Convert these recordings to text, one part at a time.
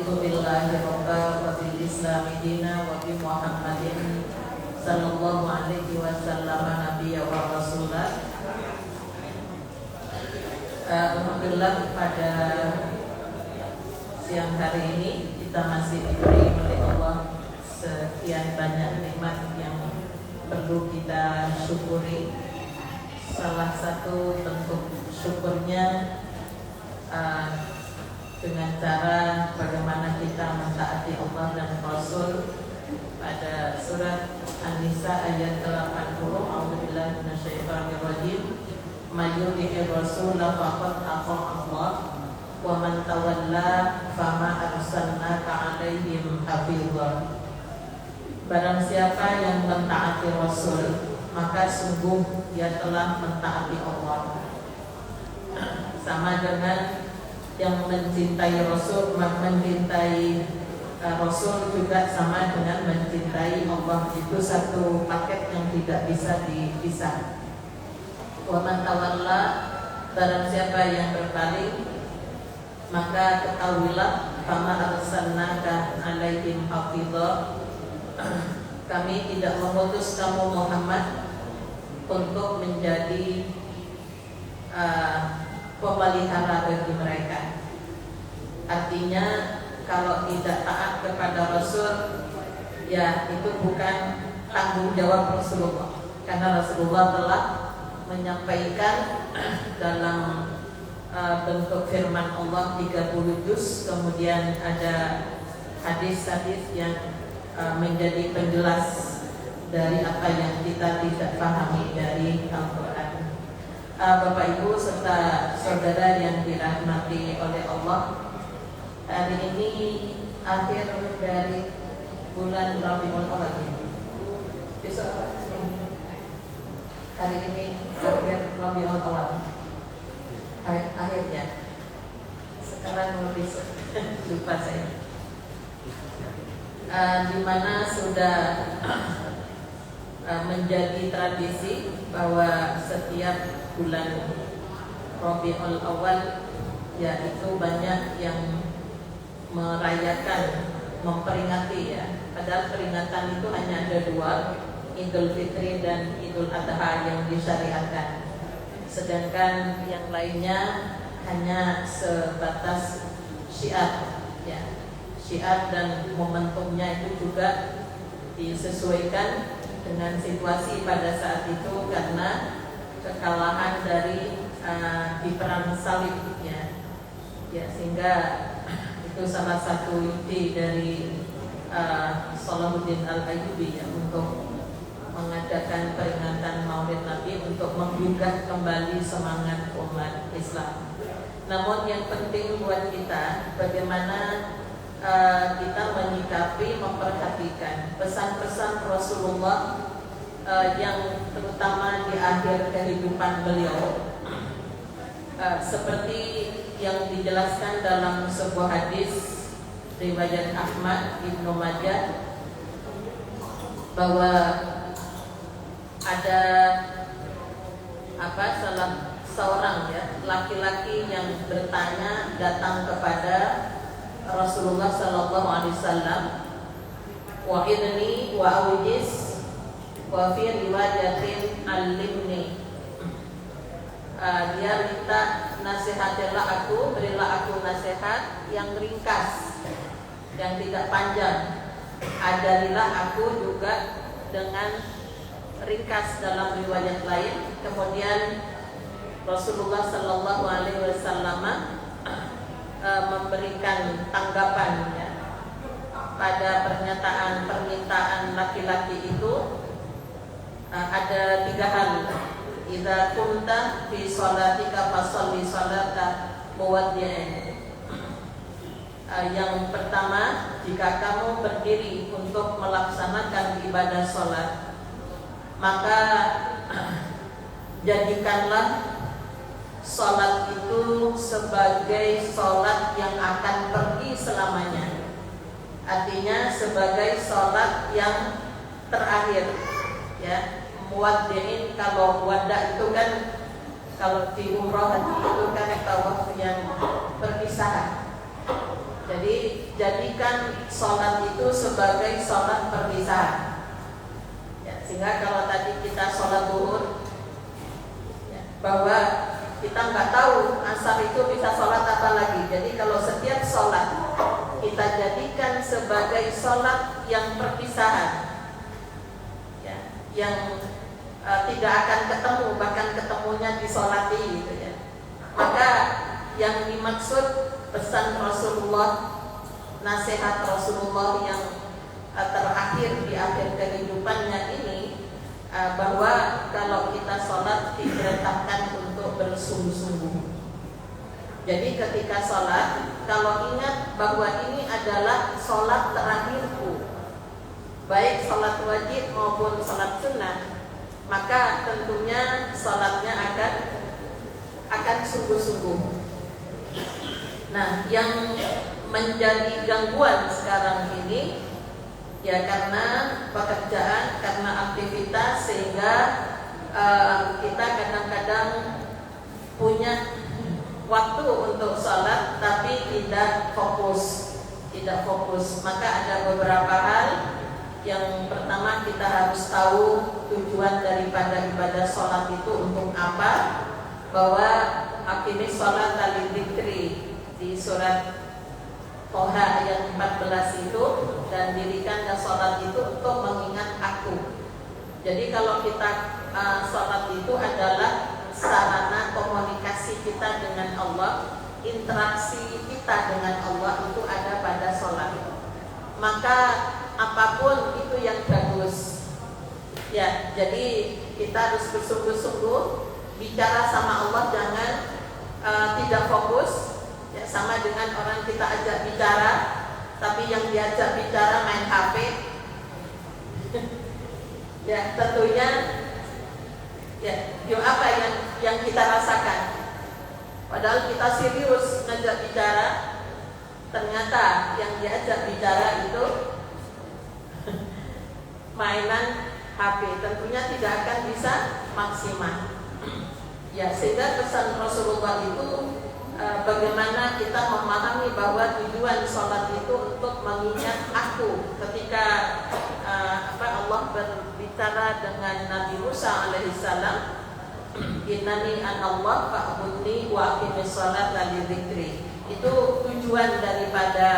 raditu billahi rabba wa bil islami dina wa bi Muhammadin sallallahu alaihi wasallam nabiyya wa rasulah. Alhamdulillah pada siang hari ini kita masih diberi oleh Allah sekian banyak nikmat yang perlu kita syukuri. Salah satu bentuk syukurnya dengan cara bagaimana kita mentaati Allah dan Rasul. Pada surat An-Nisa ayat 80, A'udzubillahi minasyaitonir rajim, may yuti'ir rasul faqad ata'a Allah wa man tawalla fama arsalnaka 'alaihim hafizan. Barang siapa yang mentaati Rasul, maka sungguh dia telah mentaati Allah. Sama dengan yang mencintai Rasul, mencintai Rasul juga sama dengan mencintai Allah. Itu satu paket yang tidak bisa dipisah. Wa man tawalla, barang siapa yang berpaling, maka ketahuilah fama arsalnaka 'alaihim hafizan, kami tidak mengutus kamu Muhammad untuk menjadi pemelihara bagi mereka. Artinya kalau tidak taat kepada Rasul, ya itu bukan tanggung jawab Rasulullah, karena Rasulullah telah menyampaikan dalam bentuk firman Allah 30 juz. Kemudian ada hadis-hadis yang menjadi penjelas dari apa yang kita tidak pahami dari Al-Quran. Bapak Ibu serta saudara yang dirahmati oleh Allah, hari ini akhir dari bulan Rabiul Awal. Besok hari ini akhir Rabiul Awal, akhirnya. Sekarang mau besok lupa saya. Di mana sudah menjadi tradisi bahwa setiap bulan Rabiul Awal, yaitu banyak yang merayakan, memperingati ya. Padahal peringatan itu hanya ada dua, Idul Fitri dan Idul Adha yang disyariatkan. Sedangkan yang lainnya hanya sebatas syiar ya. Syiar dan momentumnya itu juga disesuaikan dengan situasi pada saat itu karena kekalahan dari di perang salib ya, sehingga itu salah satu ide dari Salahuddin Al-Ayyubi ya, untuk mengadakan peringatan Maulid Nabi untuk menggugah kembali semangat umat Islam. Namun yang penting buat kita bagaimana kita menyikapi, memperhatikan pesan-pesan Rasulullah yang terutama di akhir kehidupan beliau, seperti yang dijelaskan dalam sebuah hadis riwayat Ahmad Ibnu Majah, bahwa ada salah seorang ya laki-laki yang bertanya datang kepada Rasulullah sallallahu alaihi wasallam, wa idni wa awjis wa fi riwayatin alimni. Dia minta nasihatilah aku, berilah aku nasihat yang ringkas, yang tidak panjang. Ajarilah aku juga dengan ringkas dalam riwayat lain. Kemudian Rasulullah sallallahu alaihi wasallam memberikan tanggapan ya, pada permintaan laki-laki itu. Ada 3 hal. Idza kunta fi shalatika fasholli sholata muwaddi'in. Yang pertama, jika kamu berdiri untuk melaksanakan ibadah sholat, maka jadikanlah sholat itu sebagai sholat yang akan pergi selamanya. Artinya sebagai sholat yang terakhir ya. Muwaddi'in, kalau wada itu kan kalau di umroh haji itu kan tawaf yang perpisahan. Jadi jadikan sholat itu sebagai sholat perpisahan. Ya, sehingga kalau tadi kita sholat zuhur, ya, bahwa kita nggak tahu asar itu bisa sholat apa lagi. Jadi kalau setiap sholat kita jadikan sebagai sholat yang perpisahan, ya, yang tidak akan ketemu, bahkan ketemunya disolati gitu ya. Maka yang dimaksud pesan Rasulullah, nasihat Rasulullah yang terakhir di akhir kehidupannya ini, bahwa kalau kita sholat diperintahkan untuk bersungguh-sungguh. Jadi ketika sholat, kalau ingat bahwa ini adalah sholat terakhirku, baik sholat wajib maupun sholat sunnah, maka tentunya sholatnya akan sungguh-sungguh. Nah, yang menjadi gangguan sekarang ini ya karena pekerjaan, karena aktivitas, sehingga kita kadang-kadang punya waktu untuk sholat tapi tidak fokus. Maka ada beberapa hal. Yang pertama, kita harus tahu tujuan daripada ibadah sholat itu untuk apa. Bahwa aqimis sholat lidzikri di surat Toha ayat 14 itu, dan dirikanlah sholat itu untuk mengingat aku. Jadi kalau kita sholat itu adalah sarana komunikasi kita dengan Allah, interaksi kita dengan Allah itu ada pada sholat. Maka apapun itu yang bagus. Ya, jadi kita harus bersungguh-sungguh bicara sama Allah, jangan tidak fokus. Ya, sama dengan orang kita ajak bicara, tapi yang diajak bicara main HP. Ya, tentunya ya, apa yang kita rasakan. Padahal kita serius ngajak bicara, ternyata yang diajak bicara itu mainan HP, tentunya tidak akan bisa maksimal. Ya, sehingga pesan Rasulullah itu bagaimana kita memahami bahwa tujuan sholat itu untuk mengingat aku. Ketika Allah berbicara dengan Nabi Musa alaihissalam, innani anallah fa'budni wa aqimis sholata lidzikri. Itu tujuan daripada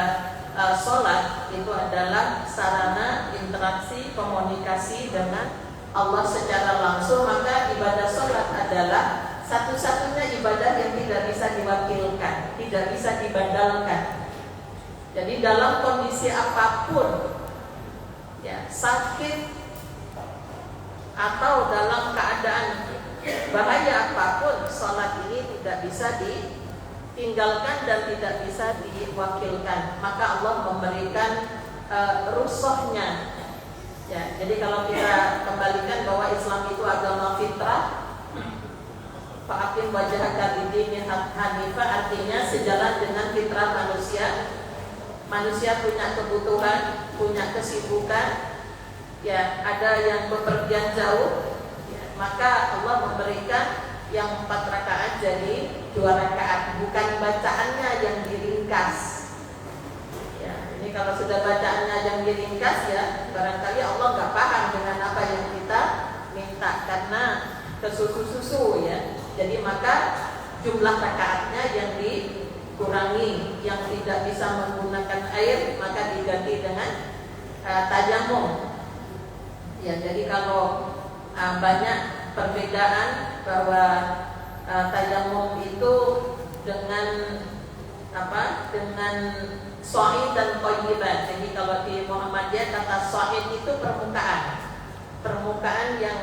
sholat, itu adalah sarana interaksi komunikasi dengan Allah secara langsung. Maka ibadah sholat adalah satu-satunya ibadah yang tidak bisa diwakilkan, tidak bisa dibandalkan. Jadi dalam kondisi apapun, ya, sakit atau dalam keadaan bahaya apapun, sholat ini tidak bisa ditinggalkan dan tidak bisa diwakilkan. Maka Allah memberikan rusuhnya. Ya, jadi kalau kita kembalikan bahwa Islam itu agama fitrah, fa'aqim wajhaka lid-dini hanifah, artinya sejalan dengan fitrah manusia. Manusia punya kebutuhan, punya kesibukan, ya, ada yang bepergian jauh, ya, maka Allah memberikan yang 4 rakaat jadi 2 rakaat, bukan bacaannya yang diringkas. Ya, ini kalau sudah bacaannya yang diringkas, ya barangkali Allah nggak paham dengan apa yang kita minta, karena kesusu-susu, ya. Jadi maka jumlah rakaatnya yang dikurangi, yang tidak bisa menggunakan air maka diganti dengan tayamum. Ya, jadi kalau banyak perbedaan bahwa tayamum itu dengan dengan shahid dan thayyiban. Jadi kalau di Muhammadiyah kata shahid itu permukaan yang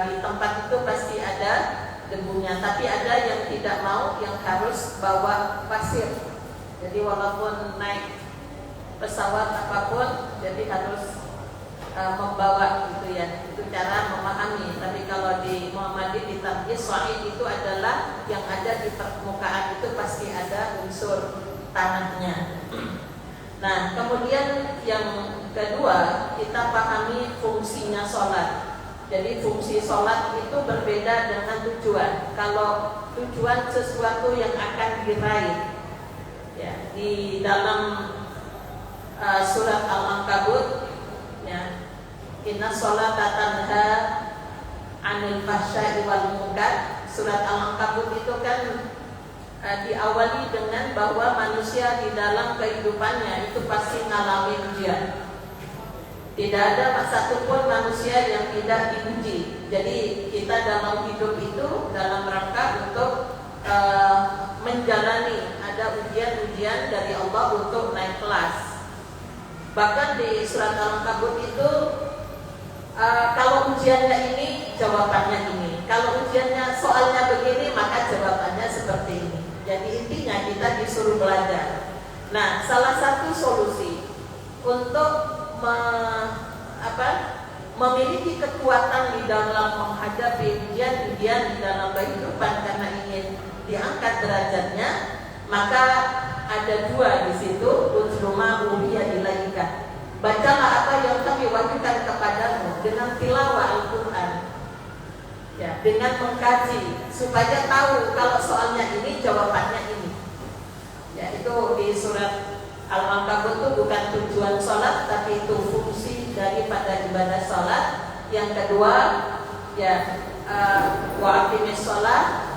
di tempat itu pasti ada debunya, tapi ada yang tidak mau, yang harus bawa pasir. Jadi walaupun naik pesawat apapun, jadi harus membawa gitu, ya. Itu cara memahami. Tapi kalau di Muhammadiyah di tarjih, shahid itu adalah yang ada di permukaan itu pasti ada unsur tanahnya. Nah, kemudian yang kedua, kita pahami fungsinya sholat. Jadi fungsi sholat itu berbeda dengan tujuan. Kalau tujuan sesuatu yang akan diraih, ya, di dalam surat Al-Ankabut, ya, inna sholata tanha 'anil fahsya'i wal munkar. Surat Al-Ankabut itu kan diawali dengan bahwa manusia di dalam kehidupannya itu pasti mengalami ujian. Tidak ada satupun manusia yang tidak diuji. Jadi kita dalam hidup itu dalam rangka untuk menjalani ada ujian-ujian dari Allah untuk naik kelas. Bahkan di surat Al-Ankabut itu kalau ujiannya ini jawabannya ini, kalau ujiannya soalnya begini maka jawabannya seperti ini. Jadi intinya kita disuruh belajar. Nah, salah satu solusi untuk memiliki kekuatan di dalam menghadapi ujian-ujian di dalam kehidupan karena ingin diangkat derajatnya, maka ada dua di situ. Utsruma uhiya ilaika. Bacalah apa yang kami wahyukan kepadamu dengan tilawah Al-Quran, ya, dengan mengkaji supaya tahu kalau soalnya ini jawabannya ini. Ya, itu di surat Al-Ankabut itu bukan tujuan sholat, tapi itu fungsi daripada ibadah sholat. Yang kedua, ya, wa aqimis sholat.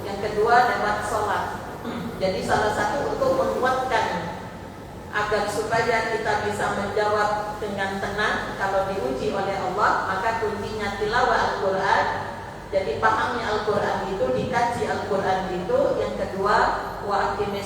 Yang kedua lewat sholat. Jadi salah satu untuk menguatkan agar supaya kita bisa menjawab dengan tenang kalau diuji oleh Allah, maka kuncinya tilawah Al-Quran. Jadi pahami Al-Quran itu, dikaji Al-Quran itu. Yang kedua, wa aqimis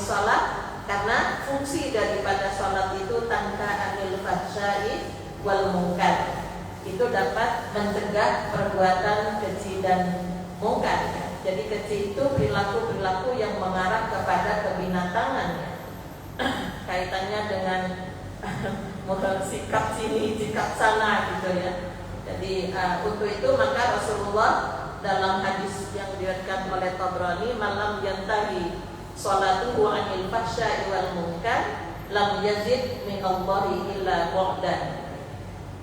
sholat, karena fungsi daripada sholat itu tanha 'anil fahsya'i wal munkar. Itu dapat mencegah perbuatan keji dan munkar. Jadi keji itu perilaku-perilaku yang mengarah kepada kebinatangan. Kaitannya dengan sikap sini, sikap sana gitu ya. Jadi untuk itu maka Rasulullah dalam hadis yang diriwayatkan oleh Tabrani, malam yantahi sholatuhu 'anil fahsya'i wal munkar lam yazid min Allahi illa bu'dan.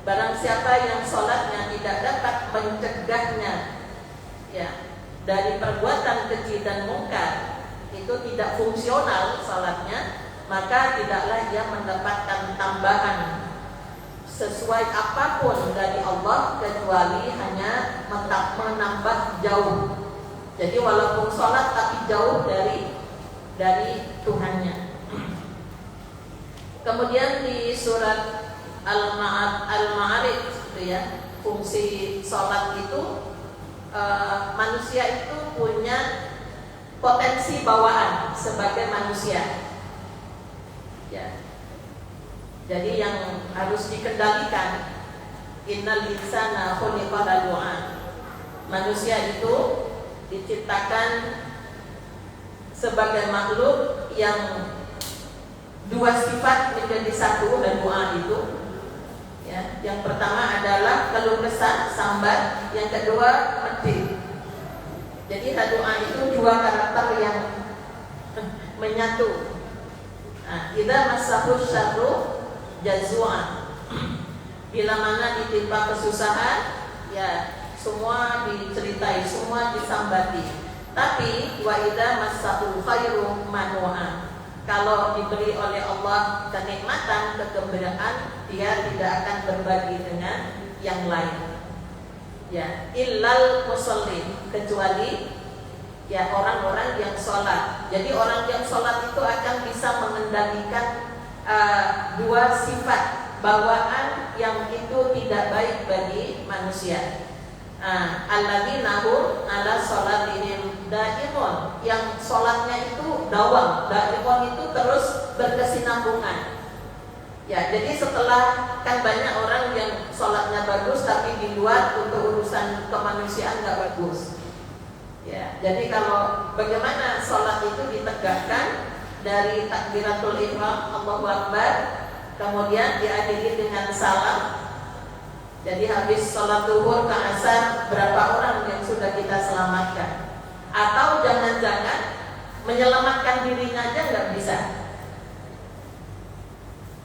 Barang siapa yang sholatnya tidak dapat mencegahnya, ya, dari perbuatan keji dan munkar, itu tidak fungsional sholatnya, maka tidaklah dia mendapatkan tambahan sesuai apapun dari Allah kecuali hanya menambah jauh. Jadi walaupun sholat tapi jauh dari Tuhannya. Kemudian di surat Al-Ma'arij itu ya, fungsi sholat itu manusia itu punya potensi bawaan sebagai manusia. Ya. Jadi yang harus dikendalikan, innal insana khuliqa halu'a. Manusia itu diciptakan sebagai makhluk yang dua sifat menjadi satu halu'a itu. Ya, yang pertama adalah keluh kesah, sambat, yang kedua medit. Jadi halu'a itu dua karakter yang menyatu. Nah, idza massahu syarru jazua. Bila mana ditimpa kesusahan, ya semua diceritai, semua disambati. Tapi wa idza massahu khairu manua. Kalau diberi oleh Allah kenikmatan, kegembiraan, dia tidak akan berbagi dengan yang lain. Ya, illal musallin, kecuali ya orang-orang yang sholat. Jadi orang yang sholat itu akan bisa mengendalikan dua sifat bawaan yang itu tidak baik bagi manusia. Alladzina hum ala sholatihim daimun, yang sholatnya itu dawam. Daimun itu terus berkesinambungan. Ya, jadi setelah kan banyak orang yang sholatnya bagus tapi di luar untuk urusan kemanusiaan nggak bagus. Ya, jadi kalau bagaimana sholat itu ditegakkan dari takbiratul ihram Allahu Akbar, kemudian diakhiri dengan salam. Jadi habis sholat zuhur ke asar, berapa orang yang sudah kita selamatkan? Atau jangan-jangan menyelamatkan dirinya aja nggak bisa.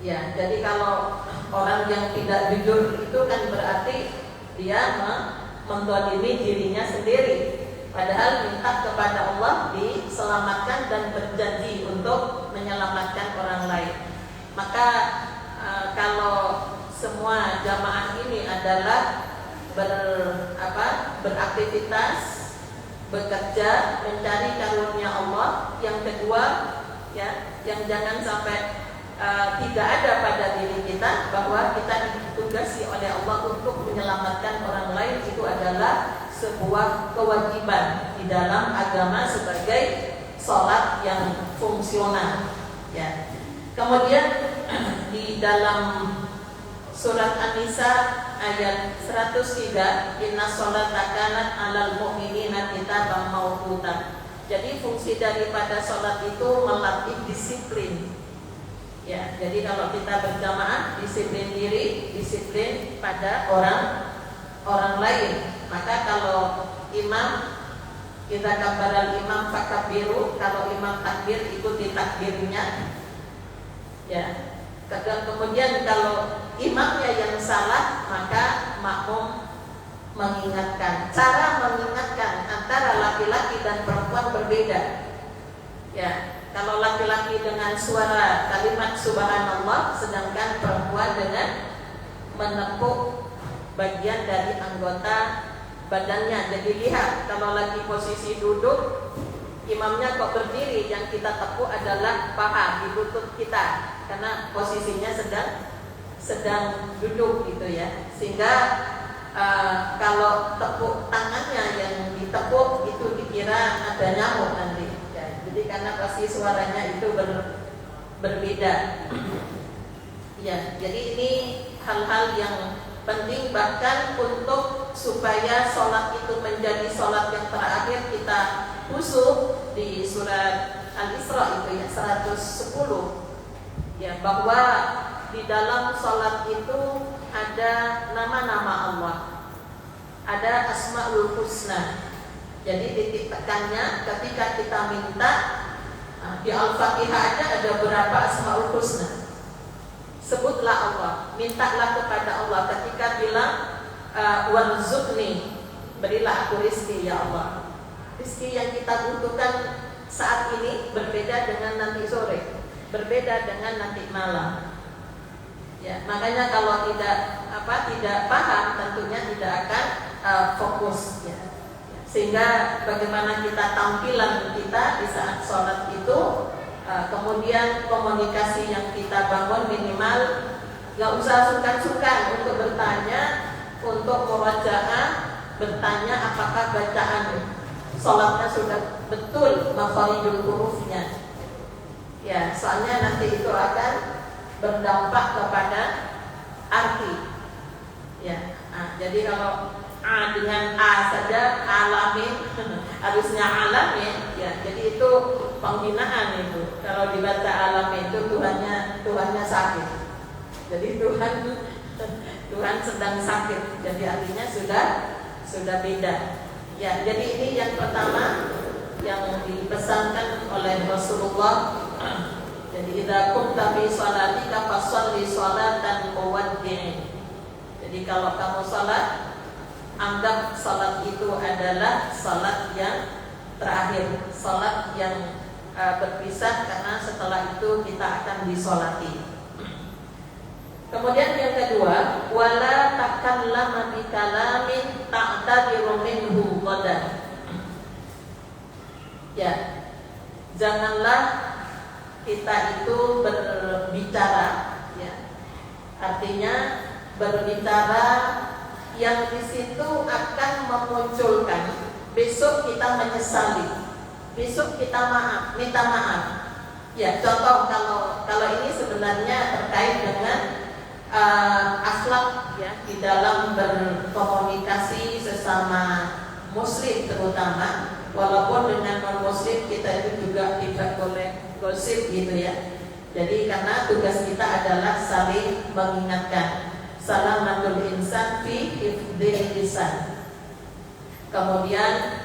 Ya, jadi kalau orang yang tidak jujur itu kan berarti dia mendolimi dirinya sendiri. Padahal minta kepada Allah diselamatkan dan berjanji untuk menyelamatkan orang lain. Maka kalau semua jamaah ini adalah beraktivitas, bekerja, mencari karunia Allah. Yang kedua, ya, yang jangan sampai tidak ada pada diri kita, bahwa kita ditugasi oleh Allah untuk menyelamatkan orang lain. Itu adalah sebuah kewajiban di dalam agama sebagai sholat yang fungsional, ya. Kemudian di dalam surat An-Nisa ayat 103, inna sholata kanat 'alal mu'minina kitaban mawquta. Jadi fungsi daripada sholat itu melatih disiplin. Ya, jadi kalau kita berjamaah, disiplin diri, disiplin pada orang lain. Maka kalau imam, kita kabaral imam fakabiru, kalau imam takbir ikuti takbirnya. Ya. Kemudian kalau imamnya yang salah, maka makmum mengingatkan. Cara mengingatkan antara laki-laki dan perempuan berbeda. Ya. Kalau laki-laki dengan suara kalimat subhanallah, sedangkan perempuan dengan menepuk bagian dari anggota badannya. Jadi lihat, kalau lagi posisi duduk, imamnya kok berdiri, yang kita tepuk adalah paha di lutut kita, karena posisinya sedang duduk gitu ya. Sehingga kalau tepuk tangannya yang ditepuk itu dikira ada nyamuk nanti. Jadi karena pasti suaranya itu berbeda. Ya, jadi ini hal-hal yang penting, bahkan untuk supaya sholat itu menjadi sholat yang terakhir, kita khusus di surat Al-Isra itu ya 110, ya, bahwa di dalam sholat itu ada nama-nama Allah, ada Asmaul Husna. Jadi titik tekannya ketika kita minta, di Al-Fatihah ada berapa Asmaul Husna. Sebutlah Allah, mintalah kepada Allah. Ketika bilang warzuqni, berilah aku rizki ya Allah. Rizki yang kita butuhkan saat ini berbeda dengan nanti sore, berbeda dengan nanti malam. Ya, makanya kalau tidak paham, tentunya tidak akan fokus ya. Sehingga bagaimana kita tampilan kita di saat sholat itu, kemudian komunikasi yang kita bangun minimal gak usah sungkan-sungkan untuk bertanya, untuk murajaah, bertanya apakah bacaan sholatnya sudah betul makharijul hurufnya. Ya, soalnya nanti itu akan berdampak kepada arti. Ya, jadi kalau A dengan A saja, alamin, harusnya alamin, ya. Jadi itu penghinaan itu. Kalau dibaca alamin itu Tuhannya sakit. Jadi Tuhan sedang sakit. Jadi artinya sudah beda. Ya, jadi ini yang pertama yang dipesankan oleh Rasulullah. Jadi idza kunta fi shalatika fashalli sholatan muwaddi'in. Jadi kalau kamu salat, anggap salat itu adalah salat yang terakhir, salat yang berpisah, karena setelah itu kita akan disolati. Kemudian yang kedua, wala takallama bi kalamin ta'tabiru minhu qadan. Ya, janganlah kita itu berbicara, ya. Artinya berbicara yang di situ akan memunculkan besok kita menyesali, besok kita minta maaf. Ya, contoh kalau ini sebenarnya terkait dengan akhlak ya di dalam berkomunikasi sesama muslim terutama, walaupun dengan non muslim kita itu juga tidak boleh gosip gitu ya. Jadi karena tugas kita adalah saling mengingatkan. Salamatul insan fi hifdzil lisan. Kemudian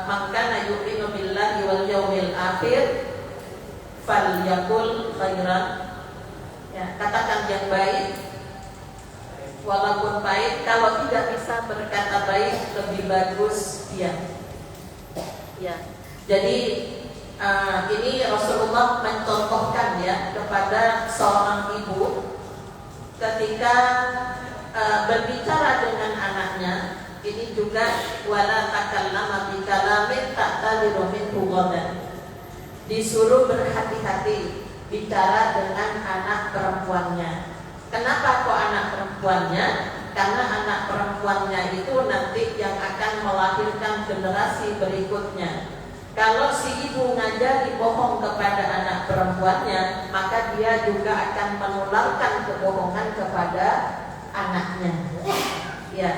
man kana yu'minu billahi wal yaumil akhir falyaqul khairan. Ya, katakan yang baik, walaupun baik. Kalau tidak bisa berkata baik, lebih bagus diam. Ya. Jadi Ini Rasulullah mencontohkan ya kepada seorang ibu ketika berbicara dengan anaknya. Ini juga wala takallama bi kalamin ta'tadiru minhu ghadan. Disuruh berhati-hati bicara dengan anak perempuannya. Kenapa kok anak perempuannya? Karena anak perempuannya itu nanti yang akan melahirkan generasi berikutnya. Kalau si ibu ngajari bohong kepada anak perempuannya, maka dia juga akan menularkan kebohongan kepada anaknya. Ya,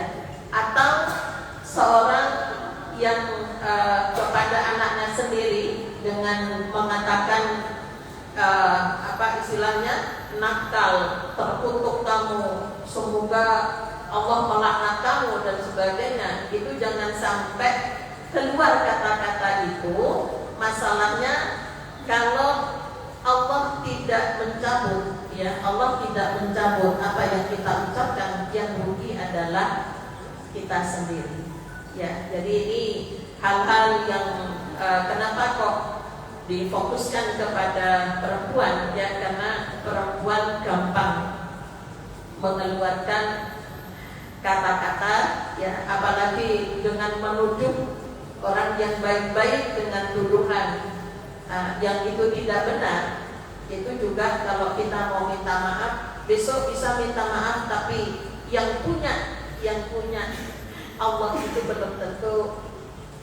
atau seorang yang kepada anaknya sendiri dengan mengatakan istilahnya nakal, terkutuk kamu, semoga Allah melaknat kamu dan sebagainya. Itu jangan sampai keluar kata-kata itu. Masalahnya kalau Allah tidak mencabut, ya Allah tidak mencabut apa yang kita ucapkan, yang rugi adalah kita sendiri. Ya, jadi ini hal-hal yang kenapa kok difokuskan kepada perempuan, ya karena perempuan gampang mengeluarkan kata-kata, ya apalagi dengan menuduh orang yang baik-baik dengan tuduhan yang itu tidak benar. Itu juga kalau kita mau minta maaf, besok bisa minta maaf, tapi yang punya Allah itu belum tentu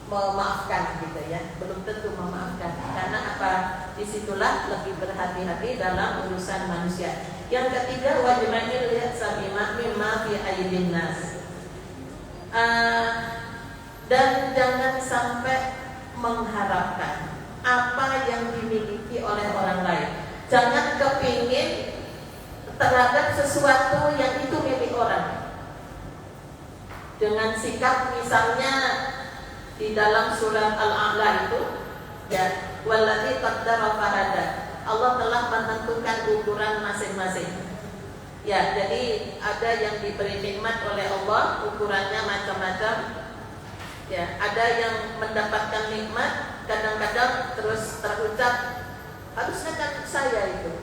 memaafkan gitu ya, belum tentu memaafkan. Karena apa? Disitulah lebih berhati-hati dalam urusan manusia. Yang ketiga, wajibnya lihat sabima mimma fi aydin nas. Dan jangan sampai mengharapkan apa yang dimiliki oleh orang lain. Jangan kepingin terhadap sesuatu yang itu milik orang. Dengan sikap misalnya di dalam surat Al-A'la itu, ya, wallazi qaddara fahada. Allah telah menentukan ukuran masing-masing. Ya, jadi ada yang diberi nikmat oleh Allah, ukurannya macam-macam. Ya, ada yang mendapatkan nikmat, kadang-kadang terus terucap, harusnya kan saya itu.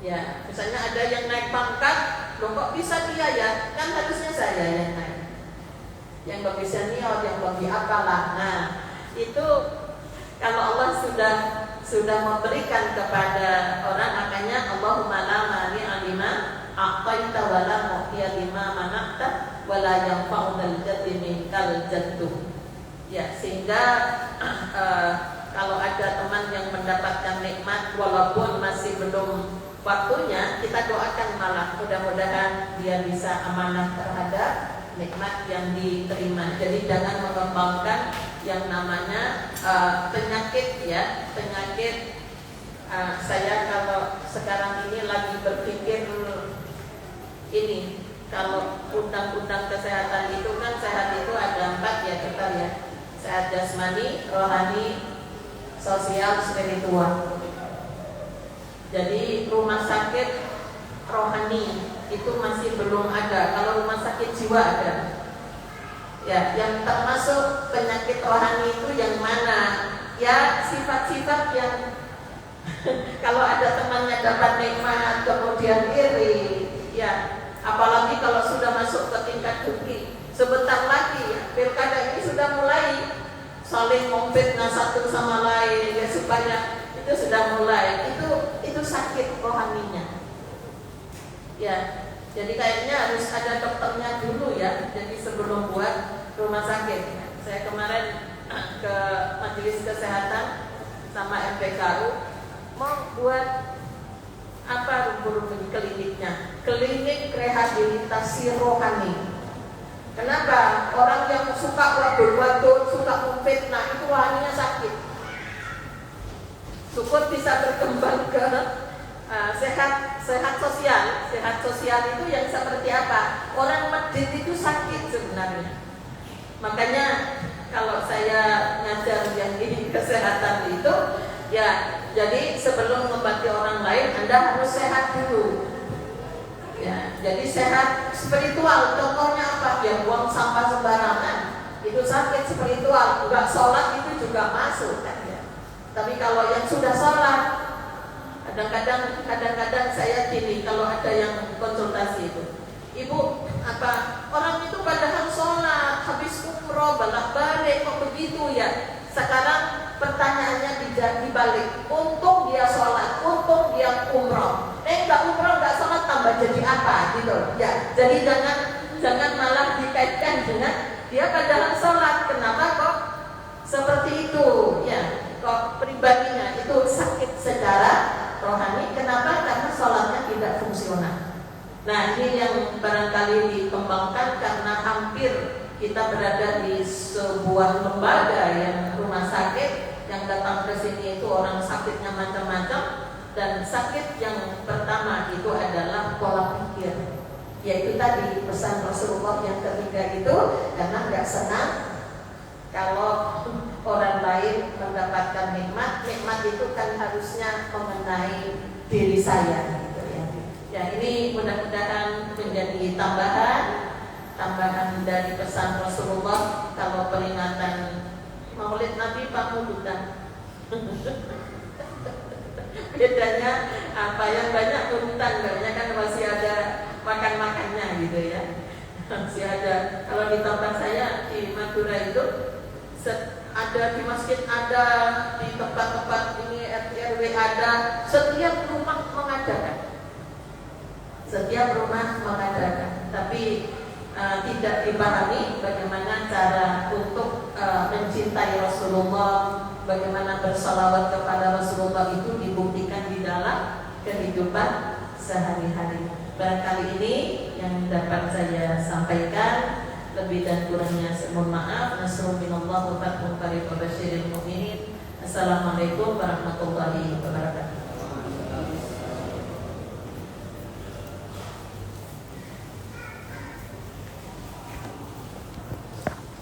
Ya, misalnya ada yang naik pangkat, loh kok bisa dia ya? Kan harusnya saya yang naik. Yang lebih senior, yang lebih apalah. Nah, itu kalau Allah sudah memberikan kepada orang, makanya Allahumma la mani alima a'taita wa la mu'tiya lima mana'ta wa la yanfa'u dzal jaddi minkal jaddu. Ya, sehingga kalau ada teman yang mendapatkan nikmat walaupun masih belum waktunya, kita doakan malah mudah-mudahan dia bisa amanah terhadap nikmat yang diterima. Jadi jangan mengembangkan yang namanya penyakit, ya, penyakit. Saya kalau sekarang ini lagi berpikir ini, kalau undang-undang kesehatan itu kan sehat itu ada 4 ya kita ya, sehat jasmani, rohani, sosial, spiritual. Jadi rumah sakit rohani itu masih belum ada. Kalau rumah sakit jiwa ada. Ya, yang termasuk penyakit rohani itu yang mana? Ya, sifat-sifat yang kalau ada temannya dapat nikmat kemudian iri, ya, apalagi kalau sudah masuk ke tingkat duki. Sebentar lagi ya, pilkada ini sudah mulai saling memfitnah satu sama lain, ya, supaya itu sudah mulai. Itu sakit rohaninya. Ya, jadi kayaknya harus ada dokternya dulu ya. Jadi sebelum buat rumah sakit. Saya kemarin ke majelis kesehatan sama MPKU mau buat apa rumpun kliniknya, klinik rehabilitasi rohani. Kenapa? Orang yang suka wadul-wadul, suka memfitnah, itu rohaninya sakit. Syukur bisa berkembang ke sehat sosial. Sehat sosial itu yang seperti apa? Orang medit itu sakit sebenarnya. Makanya kalau saya ngajar yang di kesehatan itu, ya, jadi sebelum mengobati orang lain, Anda harus sehat dulu. Ya, jadi sehat spiritual. Contohnya apa? Ya, buang sampah sembarangan. Itu sakit spiritual. Enggak sholat itu juga masuk kan ya. Tapi kalau yang sudah sholat, kadang-kadang saya gini, kalau ada yang konsultasi itu, ibu orang itu padahal sholat, habis umroh, balik kok begitu ya. Sekarang pertanyaannya dibalik, untung dia sholat, untung dia umroh. Nggak umroh, nggak sholat, tambah jadi apa gitu ya. Jadi jangan malah dikaitkan dengan dia padahal sholat. Kenapa kok seperti itu ya? Kok pribadinya itu sakit secara rohani? Kenapa? Karena sholatnya tidak fungsional. Nah, ini yang barangkali dikembangkan karena hampir kita berada di sebuah lembaga yang rumah sakit, yang datang ke sini itu orang sakitnya macam-macam, dan sakit yang pertama itu adalah pola pikir, yaitu tadi pesan Rasulullah yang ketiga itu, karena nggak senang kalau orang lain mendapatkan nikmat itu kan harusnya mengenai diri saya gitu ya. Ya, ini mudah-mudahan menjadi tambahan dari pesan Rasulullah. Kalau peringatan Maulid Nabi Pamudutan bedanya apa, yang banyak urutan, banyak kan masih ada makan-makannya gitu ya. Masih ada. Kalau di tempat saya di Madura itu ada, di masjid ada, di tempat-tempat ini RT RW ada, setiap rumah mengadakan, tapi tidak dipahami bagaimana cara untuk mencintai Rasulullah, bagaimana bersalawat kepada Rasulullah itu dibuktikan di dalam kehidupan sehari-hari. Barangkali ini yang dapat saya sampaikan. Lebih dan kurangnya saya mohon maaf. Nasrul minallah wa fathun qarib wa basyiril mu'minin. Assalamualaikum warahmatullahi wabarakatuh.